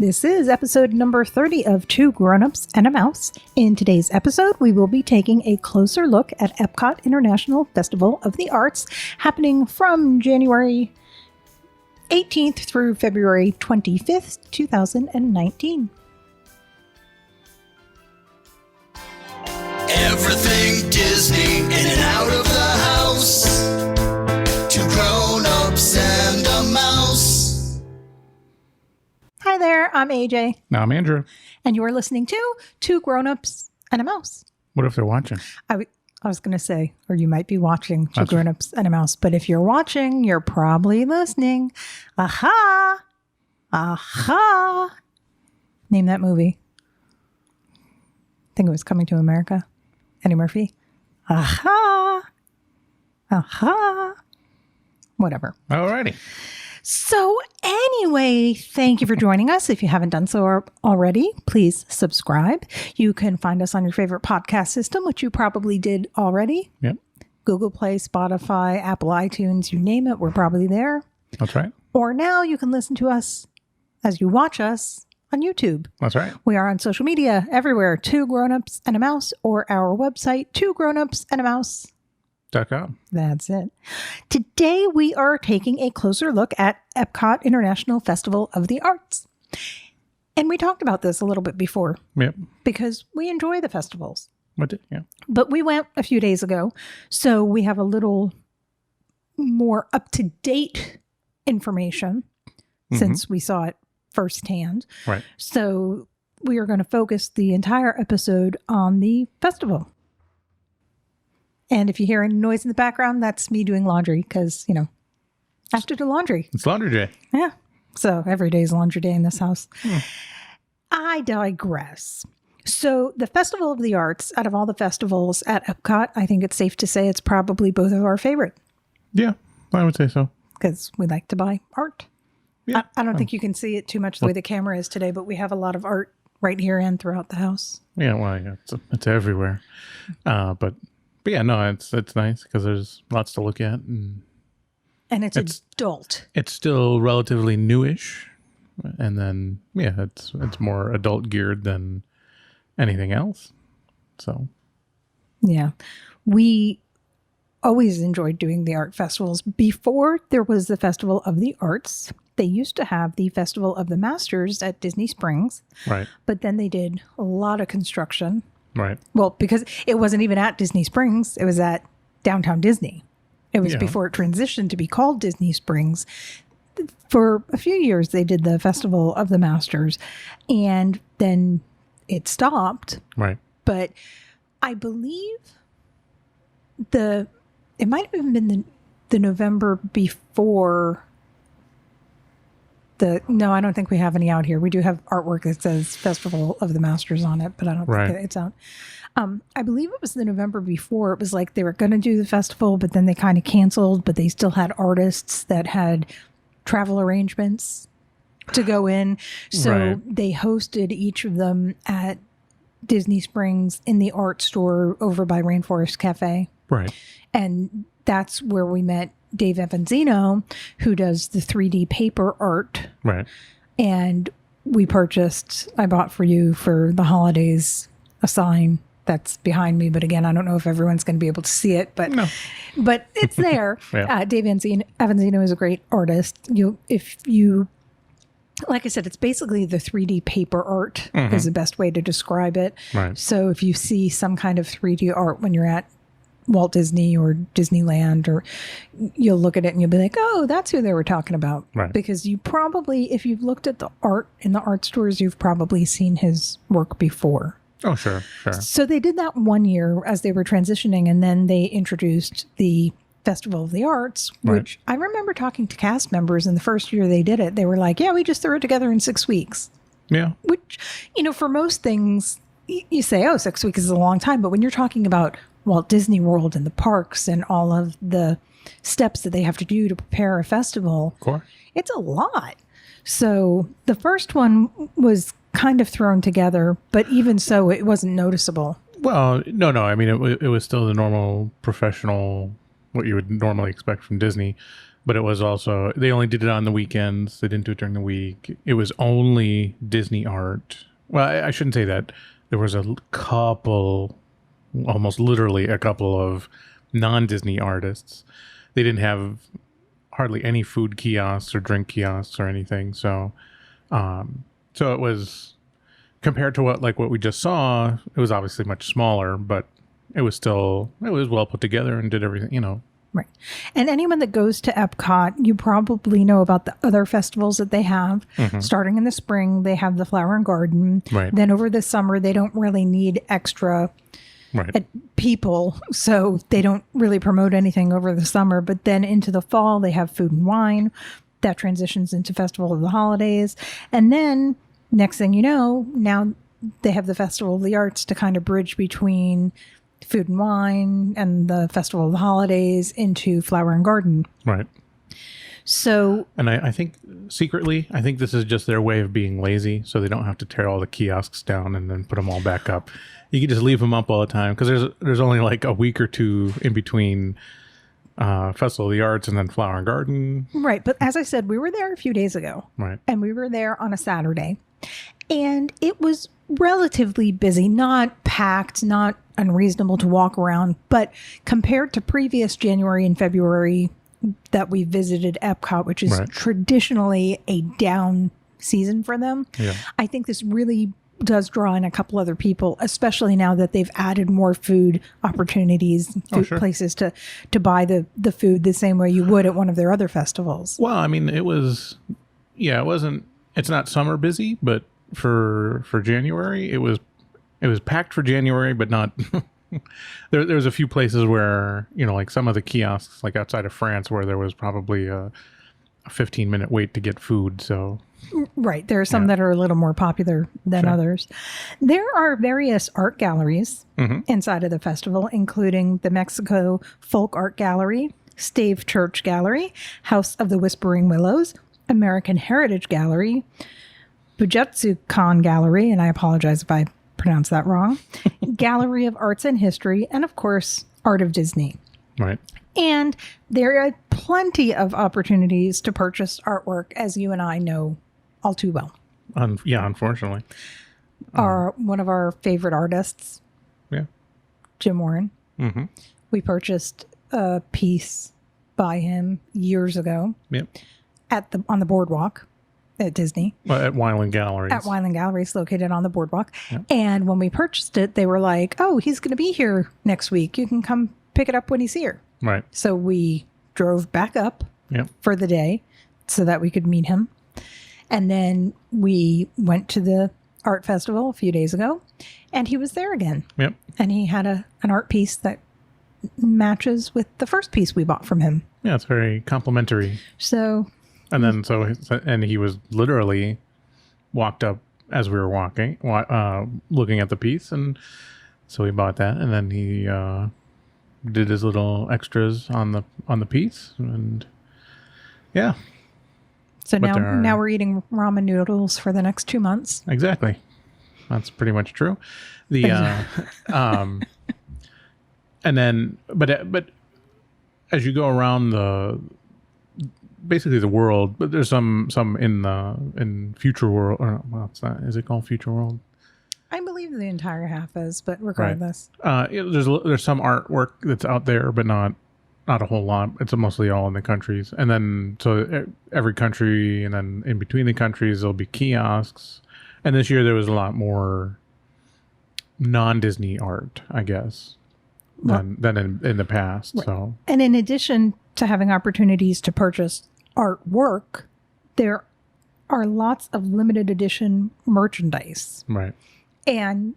This is episode number 30 of Two Grown-Ups and a Mouse. In today's episode, we will be taking a closer look at Epcot International Festival of the Arts, happening from January 18th through February 25th, 2019. Everything Disney, in and out of the house. Two grown-ups and a mouse. Hi there, I'm AJ. I'm Andrew. And you are listening to Two Grown-Ups and a Mouse. What if they're watching? I was going to say, or you might be watching Two Grown-Ups and a Mouse, but if you're watching, you're probably listening. Aha! Aha! Name that movie. I think it was Coming to America. Eddie Murphy. Aha! Aha! Whatever. Alrighty. So anyway, thank you for joining us. If you haven't done so already, please subscribe. You can find us on your favorite podcast system, which you probably did already. Yep. Google Play, Spotify, Apple iTunes, you name it, we're probably there. That's right. Or now you can listen to us as you watch us on YouTube. That's right. We are on social media everywhere, Two Grown-Ups and a Mouse, or our website, twogrownupsandamouse.com. That's it. Today, we are taking a closer look at Epcot International Festival of the Arts. And we talked about this a little bit before. Yep. Because we enjoy the festivals. Yeah. But we went a few days ago, so we have a little more up-to-date information since we saw it firsthand. Right. So we are going to focus the entire episode on the festival. And if you hear any noise in the background, that's me doing laundry because, I have to do laundry. It's laundry day. Yeah. So every day is laundry day in this house. I digress. So the Festival of the Arts, out of all the festivals at Epcot, I think it's safe to say it's probably both of our favorite. Yeah, I would say so. Because we like to buy art. Yeah. I don't think you can see it too much the way the camera is today, but we have a lot of art right here and throughout the house. Yeah, well, yeah, it's everywhere. But yeah, no, it's nice because there's lots to look at. And it's adult. It's still relatively newish. And then, yeah, it's more adult geared than anything else. So. Yeah. We always enjoyed doing the art festivals. Before there was the Festival of the Arts, they used to have the Festival of the Masters at Disney Springs. Right. But then they did a lot of construction. Right. Well, because it wasn't even at Disney Springs. It was at Downtown Disney. It was before it transitioned to be called Disney Springs. For a few years, they did the Festival of the Masters. And then it stopped. Right. But I believe it might have even been the November before no, I don't think we have any out here. We do have artwork that says Festival of the Masters on it, but I don't think it's out. I believe it was the November before. It was like they were going to do the festival, but then they kind of canceled, but they still had artists that had travel arrangements to go in. So they hosted each of them at Disney Springs in the art store over by Rainforest Cafe. Right. And that's where we met Dave Evanzino, who does the 3D paper art. Right. And I bought for you for the holidays a sign that's behind me. But again, I don't know if everyone's going to be able to see it, but it's there. Dave Evanzino is a great artist. Like I said, it's basically the 3D paper art is the best way to describe it. Right. So if you see some kind of 3D art when you're at Walt Disney or Disneyland, or you'll look at it and you'll be like, oh, that's who they were talking about. Right. Because you probably, if you've looked at the art in the art stores, you've probably seen his work before. Oh, sure. So they did that one year as they were transitioning, and then they introduced the Festival of the Arts, which I remember talking to cast members in the first year they did it. They were like, yeah, we just threw it together in 6 weeks. Yeah. Which, for most things, you say, oh, 6 weeks is a long time. But when you're talking about Walt Disney World and the parks and all of the steps that they have to do to prepare a festival, of course, it's a lot. So the first one was kind of thrown together, but even so, it wasn't noticeable. Well, no. I mean, it was still the normal professional, what you would normally expect from Disney. But it was also, they only did it on the weekends. They didn't do it during the week. It was only Disney art. Well, I shouldn't say that. There was a couple, almost literally a couple of non-Disney artists. They didn't have hardly any food kiosks or drink kiosks or anything. So it was, compared to what we just saw, it was obviously much smaller, but it was well put together and did everything, Right. And anyone that goes to Epcot, you probably know about the other festivals that they have. Starting in the spring, they have the Flower and Garden. Right. Then over the summer, they don't really need extra people, so they don't really promote anything over the summer. But then into the fall, they have Food and Wine. That transitions into Festival of the Holidays. And then next thing you know, now they have the Festival of the Arts to kind of bridge between Food and Wine and the Festival of the Holidays into Flower and Garden. Right. So, and I think secretly, I think this is just their way of being lazy, so they don't have to tear all the kiosks down and then put them all back up. You can just leave them up all the time, because there's only like a week or two in between Festival of the Arts and then Flower and Garden. Right. But as I said, we were there a few days ago. Right. And we were there on a Saturday. And it was relatively busy, not packed, not unreasonable to walk around. But compared to previous January and February that we visited Epcot, which is traditionally a down season for them, I think this really does draw in a couple other people, especially now that they've added more food opportunities, places to buy the food the same way you would at one of their other festivals. Well, I mean, it's not summer busy, but for January, it was packed for January, but not. There's a few places where, like some of the kiosks, like outside of France, where there was probably a 15-minute wait to get food. So. Right. There are some that are a little more popular than others. There are various art galleries inside of the festival, including the Mexico Folk Art Gallery, Stave Church Gallery, House of the Whispering Willows, American Heritage Gallery, Bujutsu Khan Gallery, and I apologize if I pronounced that wrong, Gallery of Arts and History, and of course, Art of Disney. Right. And there are plenty of opportunities to purchase artwork, as you and I know all too well. Unfortunately. One of our favorite artists, Jim Warren. Mm-hmm. We purchased a piece by him years ago on the boardwalk at Disney. Well, at Wyland Galleries. At Wyland Galleries, located on the boardwalk. Yep. And when we purchased it, they were like, oh, he's going to be here next week. You can come pick it up when he's here. Right. So we drove back up for the day so that we could meet him. And then we went to the art festival a few days ago, and he was there again. Yep. And he had an art piece that matches with the first piece we bought from him. Yeah, it's very complimentary. So... And then he was literally walked up as we were walking, looking at the piece, and so we bought that, and then he did his little extras on the piece, and So now we're eating ramen noodles for the next 2 months. Exactly, that's pretty much true. And then, but as you go around basically the world, but there's some in Future World, or what's that? Is it called Future World? I believe the entire half is, but regardless, there's some artwork that's out there, but not a whole lot. It's mostly all in the countries, and then so every country, and then in between the countries there'll be kiosks. And this year there was a lot more non-Disney art, I guess, than in the past. Right. So, and in addition to having opportunities to purchase artwork, there are lots of limited edition merchandise. Right. And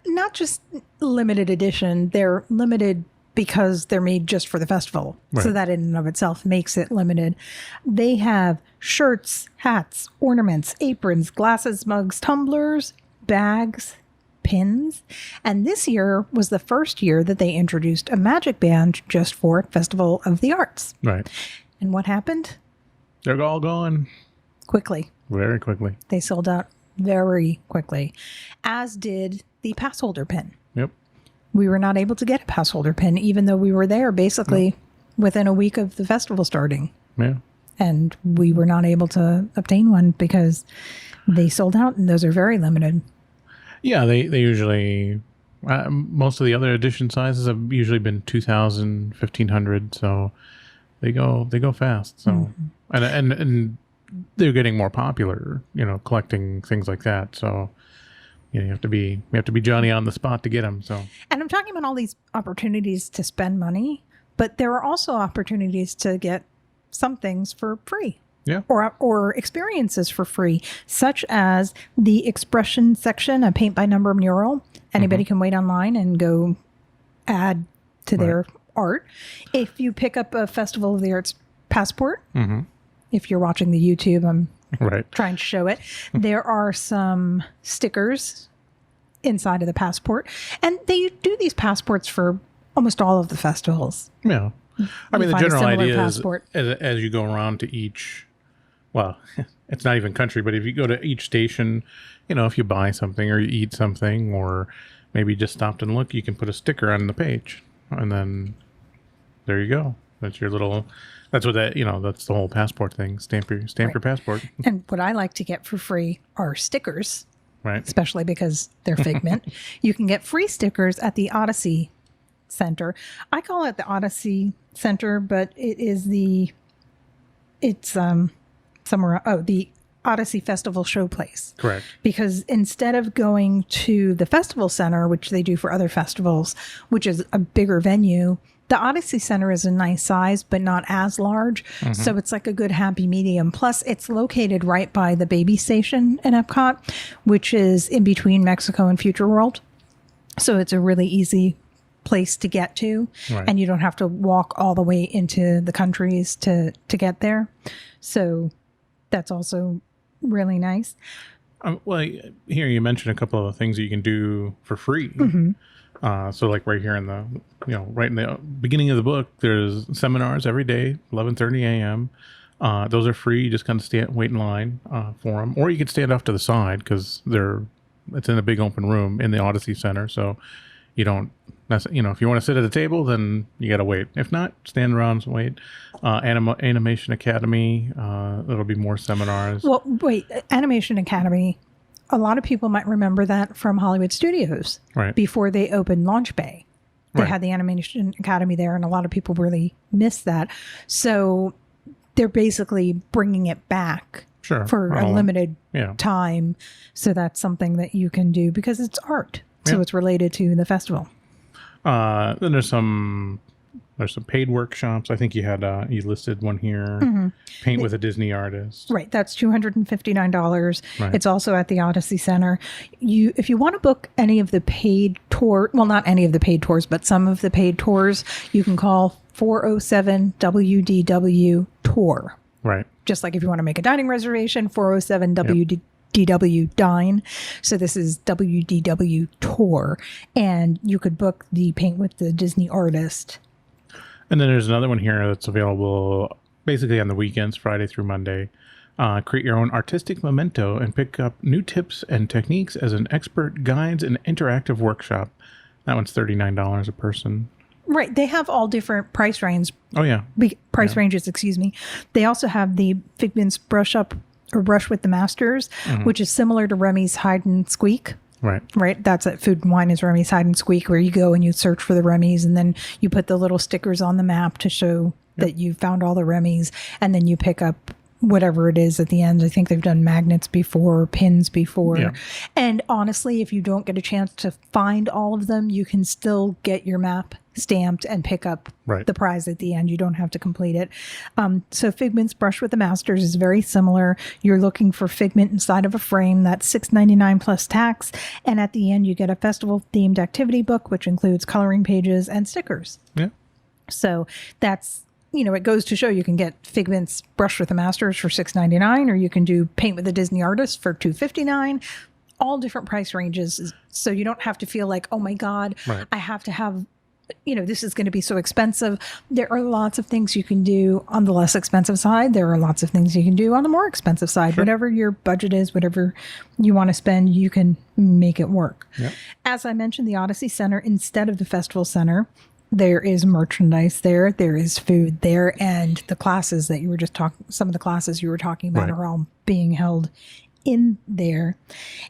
not just limited edition, they're limited because they're made just for the festival. Right. So that in and of itself makes it limited. They have shirts, hats, ornaments, aprons, glasses, mugs, tumblers, bags, pins. And this year was the first year that they introduced a magic band just for Festival of the Arts. Right. And what happened? They're all gone. Quickly. Very quickly. They sold out very quickly, as did the pass holder pin. Yep. We were not able to get a pass holder pin, even though we were there basically within a week of the festival starting. Yeah. And we were not able to obtain one because they sold out, and those are very limited. Yeah, they usually, most of the other edition sizes have usually been 2,000, 1,500, so they go fast. So, and they're getting more popular, collecting things like that. So, you have to be Johnny on the spot to get them. So, and I'm talking about all these opportunities to spend money, but there are also opportunities to get some things for free. Yeah. Or experiences for free, such as the expression section, a paint by number mural. Anybody can wait online and go add to their art. If you pick up a Festival of the Arts passport, if you're watching the YouTube, I'm trying to show it. There are some stickers inside of the passport, and they do these passports for almost all of the festivals. Yeah. I mean, the general idea passport. is as you go around to each, well, it's not even country, but if you go to each station, if you buy something or you eat something or maybe just stopped and look, you can put a sticker on the page, and then there you go. That's your little, that's what that's the whole passport thing. Stamp your passport. And what I like to get for free are stickers, right? Especially because they're Figment. You can get free stickers at the Odyssey Center. I call it the Odyssey Center, but it's somewhere. Oh, the Odyssey Festival Showplace. Correct. Because instead of going to the Festival Center, which they do for other festivals, which is a bigger venue, the Odyssey Center is a nice size, but not as large. So it's like a good happy medium. Plus, it's located right by the baby station in Epcot, which is in between Mexico and Future World. So it's a really easy place to get to, and you don't have to walk all the way into the countries to get there. So that's also really nice. Well, here you mentioned a couple of things that you can do for free. So like right here in the, right in the beginning of the book, there's seminars every day, 11:30 a.m. Those are free. You just kind of wait in line for them, or you can stand off to the side because it's in a big open room in the Odyssey Center. So you don't, if you want to sit at a table, then you got to wait. If not, stand around and wait. Animation Academy, there'll be more seminars. Well, wait, Animation Academy, a lot of people might remember that from Hollywood Studios. Right. Before they opened Launch Bay. They had the Animation Academy there, and a lot of people really missed that. So they're basically bringing it back for a limited time. So that's something that you can do because it's art. So it's related to the festival. Then there's some paid workshops. I think you listed one here. Paint with a Disney artist. Right. That's $259. Right. It's also at the Odyssey Center. If you want to book any of the paid tour, well, not any of the paid tours, but some of the paid tours, you can call 407 WDW Tour. Right. Just like if you want to make a dining reservation, 407 WDW Dine. So this is WDW Tour. And you could book the Paint with the Disney artist. And then there's another one here that's available basically on the weekends, Friday through Monday. Create your own artistic memento and pick up new tips and techniques as an expert guides an interactive workshop. That one's $39 a person. Right. They have all different price ranges. Oh, yeah. Ranges, excuse me. They also have the Figment's Brush with the Masters, which is similar to Remy's Hide and Squeak. Right. That's at Food and Wine is Remy's Hide and Squeak, where you go and you search for the Remy's, and then you put the little stickers on the map to show that you found all the Remy's, and then you pick up whatever it is at the end. I think they've done magnets before, pins before. Yeah. And honestly, if you don't get a chance to find all of them, you can still get your map stamped and pick up the prize at the end. You don't have to complete it. So Figment's Brush with the Masters is very similar. You're looking for Figment inside of a frame. That's $6.99 plus tax. And at the end, you get a festival-themed activity book, which includes coloring pages and stickers. Yeah. So that's, it goes to show you can get Figment's Brush with the Masters for $6.99, or you can do Paint with a Disney Artist for $2.59. All different price ranges. So you don't have to feel like, oh my God, I have to have, this is going to be so expensive. There are lots of things you can do on the less expensive side. There are lots of things you can do on the more expensive side. Sure. Whatever your budget is, whatever you want to spend, you can make it work. Yep. As I mentioned, the Odyssey Center instead of the Festival Center, there is merchandise there, there is food there, and the classes that you were just talking, some of the classes you were talking about Right. are all being held in there.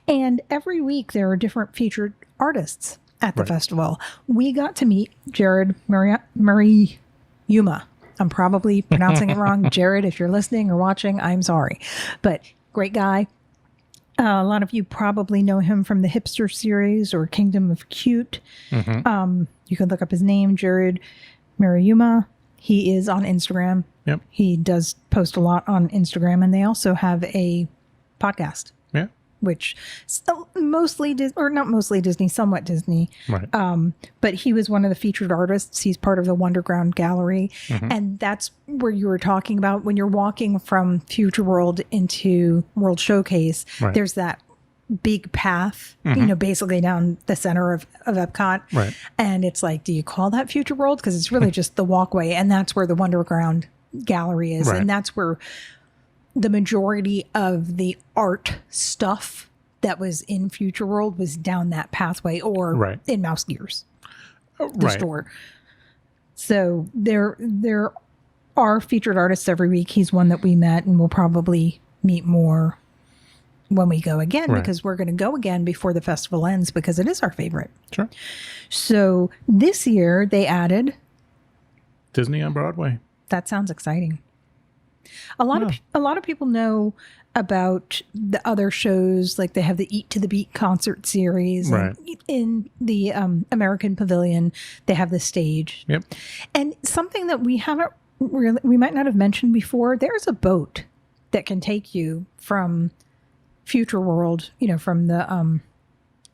And every week there are different featured artists at the Right. festival. We got to meet Jared Murray Yuma. I'm probably pronouncing it wrong. Jared, if you're listening or watching, I'm sorry. But great guy. A lot of you probably know him from the Hipster series or Kingdom of Cute. You can look up his name, Jared Mariyuma. He is on Instagram. Yep. He does post a lot on Instagram, and they also have a podcast, Yeah. which mostly or not mostly Disney, somewhat Disney. Right. But he was one of the featured artists. He's part of the Wonderground Gallery. And that's where you were talking about when you're walking from Future World into World Showcase, Right. there's that big path, basically down the center of Epcot. Right. And it's like, do you call that Future World? Because it's really just the walkway. And that's where the Wonderground Gallery is. Right. And that's where the majority of the art stuff that was in Future World was down that pathway or Right. in Mouse Gears, the Right. store. So there are featured artists every week. He's one that we met, and we'll probably meet more when we go again, Right. because we're going to go again before the festival ends, because it is our favorite. Sure. So this year they added, Disney on Broadway. that sounds exciting. A lot of people know about the other shows, like they have the Eat to the Beat concert series. Right. And in the American Pavilion, they have the stage. Yep. And something that we haven't really, we might not have mentioned before, there's a boat that can take you from Future World, from the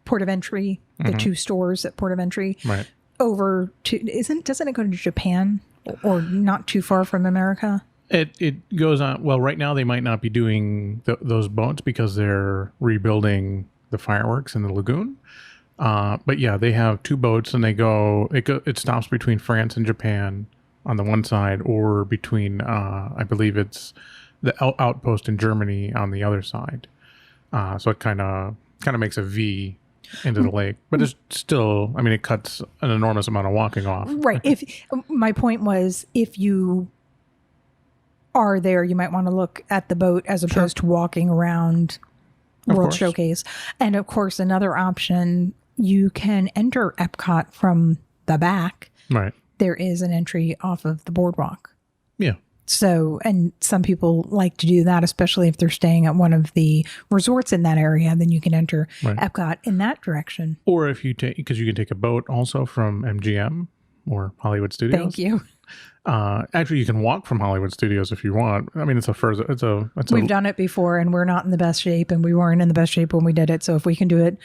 Port of Entry, the two stores at Port of Entry, Right. over to, doesn't it go to Japan or not too far from America? It goes on. Well, right now they might not be doing those boats because they're rebuilding the fireworks in the lagoon. But yeah, they have two boats, and it stops between France and Japan on the one side, or between I believe it's the outpost in Germany on the other side. So it kind of makes a V into the lake, but it's still, I mean, it cuts an enormous amount of walking off. Right. If my point was, if you are there, you might want to look at the boat as opposed to walking around World course. Showcase. And of course, another option, you can enter Epcot from the back. Right. There is an entry off of the boardwalk. Yeah. So, and some people like to do that, especially if they're staying at one of the resorts in that area, then you can enter Right. Epcot in that direction. Or if you take, because you can take a boat also from MGM or Hollywood Studios. Thank you. Actually, you can walk from Hollywood Studios if you want. I mean, We've done it before, and we're not in the best shape, and we weren't in the best shape when we did it. So if we can do it,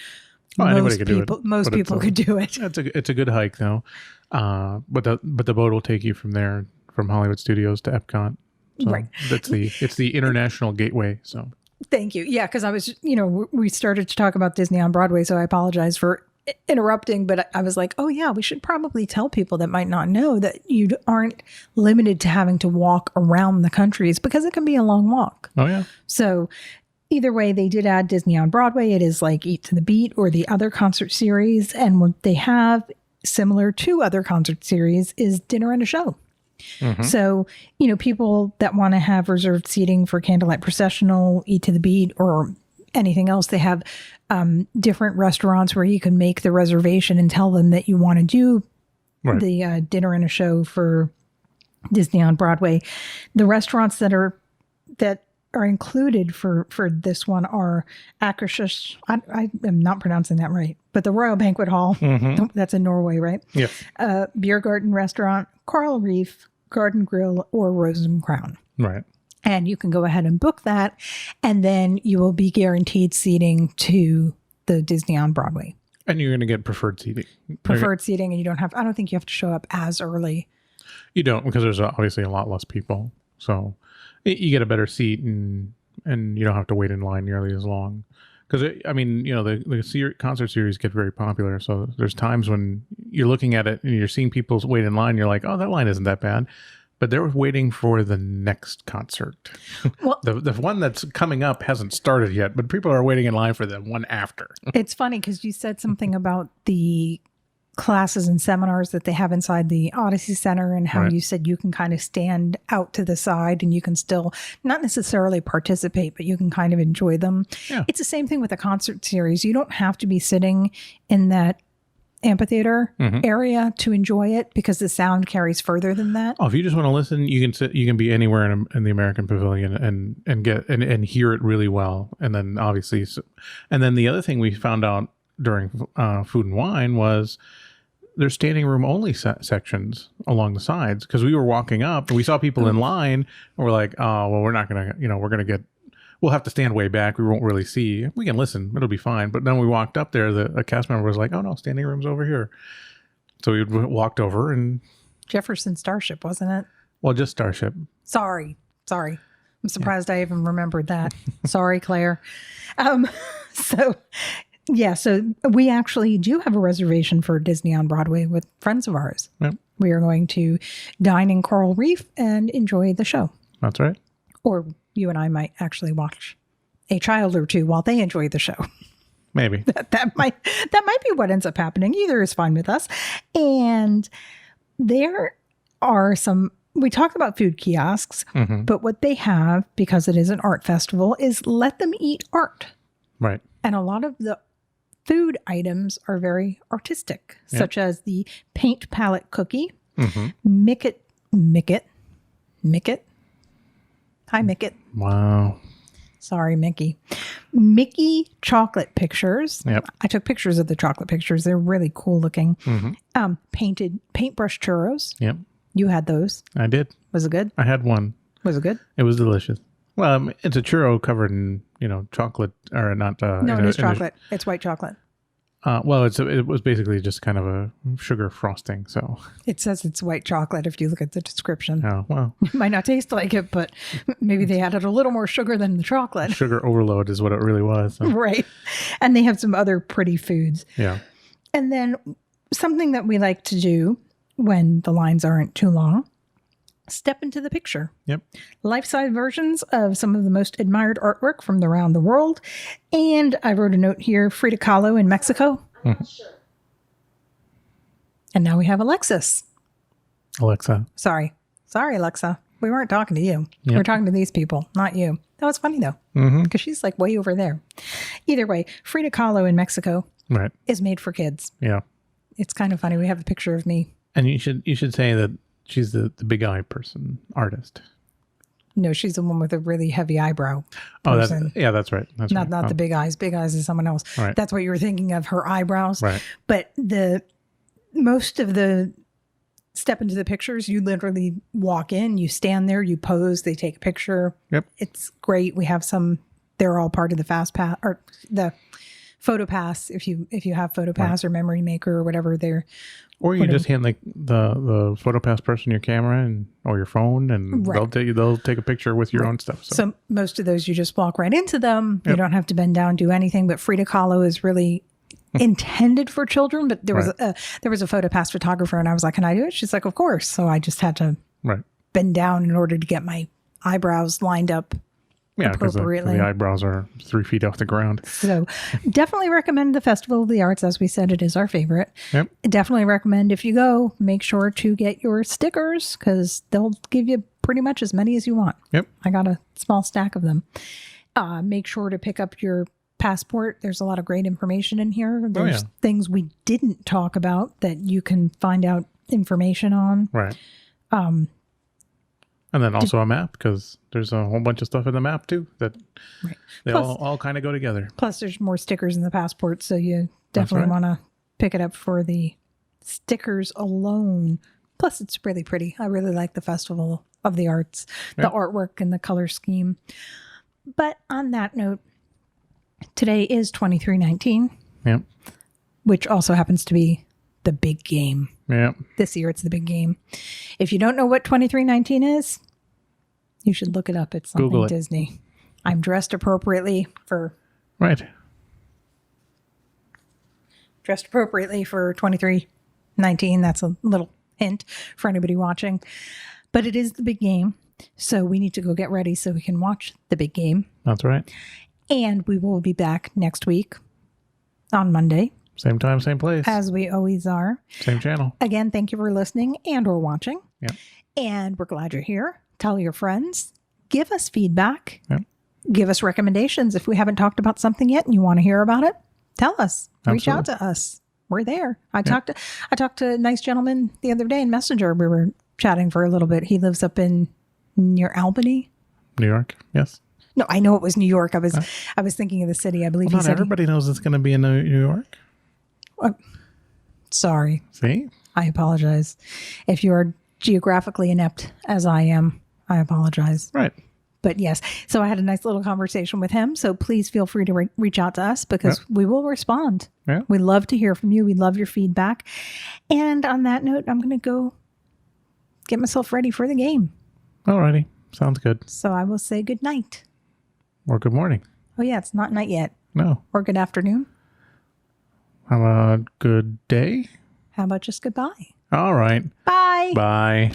anybody can do it, most but people could do it. it's a good hike though. But the boat will take you from there, from Hollywood Studios to Epcot. So Right. it's the international gateway. So Thank you. Yeah, because I was, we started to talk about Disney on Broadway, so I apologize for interrupting, but I was like, oh yeah, we should probably tell people that might not know that you aren't limited to having to walk around the countries, because it can be a long walk. oh yeah, So either way, they did add Disney on Broadway. It is like Eat to the Beat or the other concert series. And what they have, similar to other concert series, is Dinner and a Show. So, people that want to have reserved seating for Candlelight Processional, Eat to the Beat, or anything else, they have different restaurants where you can make the reservation and tell them that you want to do Right. the Dinner and a Show for Disney on Broadway. The restaurants that are included for this one are Akershus. I am not pronouncing that right, but the Royal Banquet Hall, that's in Norway, right? yes, Beer Garden Restaurant, Coral Reef, Garden Grill, or Rose and Crown. right. And you can go ahead and book that, and then you will be guaranteed seating to the Disney on Broadway. And you're going to get preferred seating. Preferred seating, and I don't think you have to show up as early. You don't, because there's obviously a lot less people. So you get a better seat, and you don't have to wait in line nearly as long. Because, the concert series get very popular. So there's times when you're looking at it and you're seeing people wait in line. You're like, oh, that line isn't that bad. But they're waiting for the next concert. Well, The one that's coming up hasn't started yet, but people are waiting in line for the one after. it's funny because you said something about the classes and seminars that they have inside the Odyssey Center, and how you said you can kind of stand out to the side and you can still not necessarily participate, but you can kind of enjoy them. Yeah. It's the same thing with the concert series. You don't have to be sitting in that amphitheater area to enjoy it, because the sound carries further than that. Oh, if you just want to listen, you can sit. You can be anywhere in the American Pavilion and hear it really well. And then obviously, and then the other thing we found out during Food and Wine was there's standing room only sections along the sides, because we were walking up and we saw people in line and we're like, oh, well, we're not gonna, we'll have to stand way back. We won't really see. We can listen. It'll be fine. But then we walked up there. A cast member was like, oh, no, standing room's over here. So we walked over and... Jefferson Starship, wasn't it? Well, just Starship. Sorry. I'm surprised I even remembered that. Sorry, Claire. So we actually do have a reservation for Disney on Broadway with friends of ours. Yep. We are going to dine in Coral Reef and enjoy the show. That's right. Or you and I might actually watch a child or two while they enjoy the show. Maybe. that might be what ends up happening. Either is fine with us. And there are we talked about food kiosks, but what they have, because it is an art festival, is let them eat art. Right. And a lot of the food items are very artistic, such as the paint palette cookie, Mickett. Hi, Mickett. Wow. Sorry, Mickey. Mickey chocolate pictures. Yep. I took pictures of the chocolate pictures. They're really cool looking. Painted paintbrush churros. Yep. You had those. I did. Was it good? I had one. Was it good? It was delicious. Well, it's a churro covered in, chocolate, or not. No, it is chocolate. It's white chocolate. Well, it was basically just kind of a sugar frosting. So it says it's white chocolate if you look at the description. Oh, well. It might not taste like it, but maybe they added a little more sugar than the chocolate. Sugar overload is what it really was. So. Right. And they have some other pretty foods. Yeah. And then something that we like to do when the lines aren't too long, step into the picture. Yep. Life-size versions of some of the most admired artwork from around the world. And I wrote a note here, Frida Kahlo in Mexico. And now we have Alexis. Alexa. Sorry, Alexa. We weren't talking to you. Yep. We're talking to these people, not you. That was funny, though, because she's like way over there. Either way, Frida Kahlo in Mexico is made for kids. Yeah. It's kind of funny. We have a picture of me. And you should say that she's the big eye artist. No, she's the one with a really heavy eyebrow. Oh, that's right. That's not right. the big eyes. Big eyes is someone else. Right. That's what you were thinking of, her eyebrows. Right. But most of the step into the pictures, you literally walk in, you stand there, you pose, they take a picture. Yep. It's great. We have some. They're all part of the Fast Pass or the Photo Pass. If you have Photo Pass or Memory Maker or whatever, they're. Or you just hand the PhotoPass person your camera or your phone, and they'll take a picture with your own stuff. So most of those you just walk right into them. Yep. You don't have to bend down, do anything. But Frida Kahlo is really intended for children. But there was a PhotoPass photographer, and I was like, "Can I do it?" She's like, "Of course." So I just had to bend down in order to get my eyebrows lined up. Yeah, because the eyebrows are 3 feet off the ground. So definitely recommend the Festival of the Arts. As we said, it is our favorite. Yep. Definitely recommend if you go, make sure to get your stickers because they'll give you pretty much as many as you want. Yep. I got a small stack of them. Make sure to pick up your passport. There's a lot of great information in here. There's things we didn't talk about that you can find out information on. Right. And then also a map, because there's a whole bunch of stuff in the map too that they all kind of go together. Plus, there's more stickers in the passport, so you definitely want to pick it up for the stickers alone. Plus, it's really pretty. I really like the Festival of the Arts, the artwork and the color scheme. But on that note, today is 2319, which also happens to be the big game. Yeah. This year, it's the big game. If you don't know what 2319 is, you should look it up. It's something Google it. Disney. I'm dressed appropriately for... Dressed appropriately for 2319. That's a little hint for anybody watching. But it is the big game. So we need to go get ready so we can watch the big game. That's right. And we will be back next week on Monday. Same time, same place. As we always are. Same channel. Again, thank you for listening and or watching. Yeah. And we're glad you're here. Tell your friends. Give us feedback. Yeah. Give us recommendations. If we haven't talked about something yet and you want to hear about it, tell us. Reach out to us. We're there. I talked to a nice gentleman the other day in Messenger. We were chatting for a little bit. He lives up in near Albany. New York, yes. No, I know it was New York. I was thinking of the city. I believe Well, he not said everybody knows it's going to be in New York. Sorry. See? I apologize. If you are geographically inept as I am, I apologize. Right. But yes, so I had a nice little conversation with him. So please feel free to reach out to us because we will respond. Yeah. We love to hear from you. We love your feedback. And on that note, I'm going to go get myself ready for the game. Alrighty. Sounds good. So I will say good night. Or good morning. Oh, yeah, it's not night yet. No. Or good afternoon. Have a good day. How about just goodbye? All right. Bye. Bye.